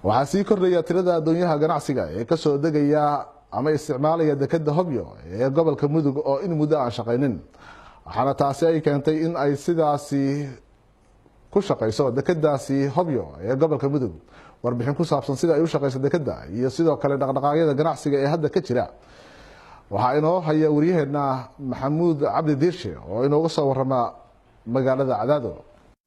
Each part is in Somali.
waxaa sii kordhaya tirada adduunyaha ganacsiga ee ka soo degaya ama isticmaalaya dekada Hobyo ee gobolka Mudug oo in muddo aan shaqaynin waxaana taasi ay keentay in ay sidaasi ku shaqayso dekadaasi Hobyo ee gobolka Mudug warbixin ku saabsan sida ay u shaqayso dekada iyo sidoo kale dhaqdhaqaaqyada ganacsiga ee hadda ka jira waxaa inoo haya wariyaheena Maxamuud Cabdi Diirshe oo inooga soo warrama magaalada Cadaado.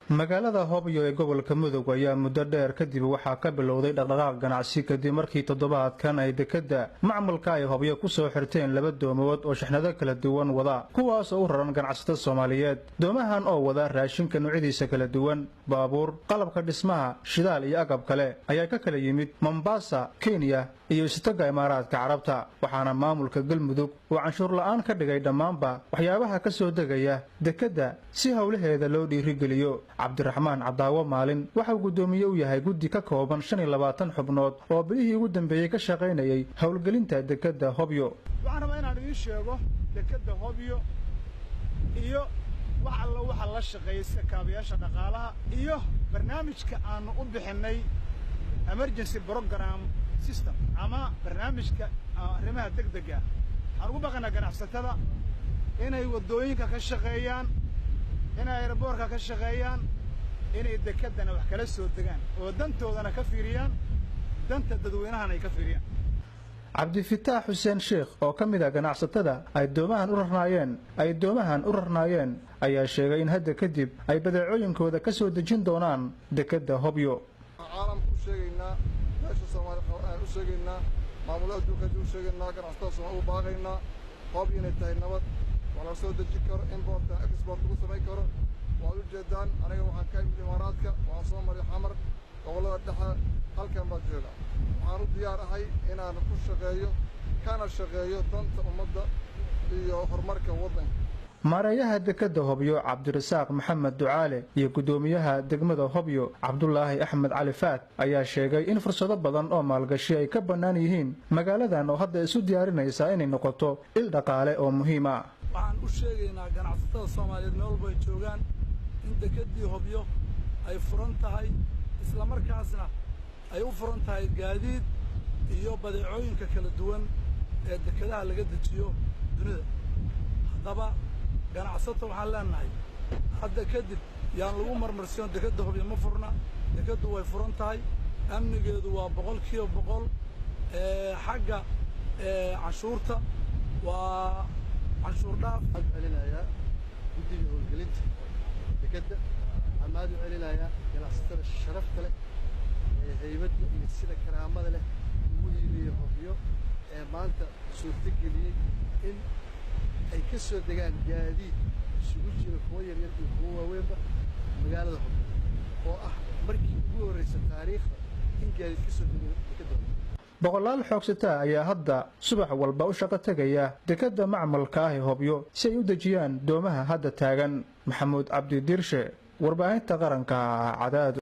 magaalada Hobyo ee gobolka Mudug ayaa muddo dheer kadib waxaa ka bilowday dhaqdhaqaaq ganacsi kadib markii toddobaadkan ay dekada macmalka ay Hobyo ku soo xirteen laba doomood oo shaxnado kala duwan wada kuwaas oo u raran ganacsatada Soomaaliyeed. doomahan oo wada raashinka noocyadiisa kala duwan, baabuur, qalabka dhismaha, shidaal iyo agab kale ayaa ka kala yimid Mombasa, Kenya iyo Istaga Imaaraadka Carabta. waxaana maamulka Galmudug uu canshuur la'aan ka dhigay dhammaanba waxyaabaha ka soo degaya dekada si hawlaheeda loo dhiirigeliyo. Cabdiraxmaan Cadaawo Maalin waxa uu gudoomiye u yahay guddi ka kooban 25 xubnood oo bilihii ugu dambeeyay ka shaqaynayay hawlgelinta dekada Hobyo. waxaan rabaa inaan idin sheego dekada Hobyo iyo waxa la shaqeeyay kaabayaasha dhaqaalaha iyo barnaamijka aan u bixinay emergency program system ama barnaamijka arrimaha degdega aan ugu baqana ganacsatada inay wadooyinka ka shaqeeyaan, inay airportka ka shaqeeyaan, inay dekadana wax kala soo degaan oo dantoodana ka fiiriyaan, danta dadweynahana ay ka fiiriyaan. Cabdifitaax Xuseen Sheekh oo ka mid ah ganacsatada ay doomahan u rarnaayeen ayaa sheegay in hadda kadib ay badeecooyinkooda ka soo dejin doonaan dekada Hobyo. caalamku sheegaynaa meesha Soomaaliya u sheegaynaa maamulada adduunka u sheegaynaa ganacsatada Soomaaliya u baaqaynaa Hobyo inay tahay nabad wala soo dejin karo import and export lagu sameyn karo. waa u jeedaan aniga waxaan ka imid Imaaraadka waan soo maray Xamar gobolada dhexe halkan baan joogaa. waxaan u diyaar ahay inaan ku shaqeeyo kana shaqeeyo danta ummadda iyo horumarka waddanka. maareeyaha dekada Hobyo Cabdirasaaq Maxamed Ducaale iyo gudoomiyaha degmada Hobyo Cabdullaahi Axmed Cali Faat ayaa sheegay in fursado badan oo maalgashi ay ka bannaan yihiin magaaladan oo hadda isu diyaarinaysa inay noqoto il dhaqaale oo muhiim ah. waxaan u sheegaynaa ganacsatada Soomaaliyeed meel walba ay joogaan in dekadii Hobyo ay furan tahay isla markaasna ay u furan tahay gaadiid iyo badeecooyinka kala duwan ee dekadaha laga dejiyo dunida. haddaba ganacsatada waxaan leenahay hadda kadib yaan lagu marmarsiyon dekada Hobyo ma furna, dekadu way furan tahay, amnigeedu waa 100% xagga canshuurta waa canshuur dhaaf. celinaya guddiga howlgelinta dekada amaad u celinaya ganacsatada sharafta leh ee haybadda iyo sida karaamada leh ugu hiiliyo Hobyo ee maanta suurtageliyey in ay ka soo degaan gaadiid isugu jira kuwa yaryar iyo kuwa waaweynba magaalada Hobyo oo ah markii ugu horreysay taariikhda in gaadiid ka soo dego dekada. boqolaal xoogsata ayaa hadda subax walba u shaqo tagaya dekada macmalka ah ee Hobyo si ay u dejiyaan doomaha hadda taagan. Maxamuud Cabdi Diirshe, warbaahinta qaranka Cadaado.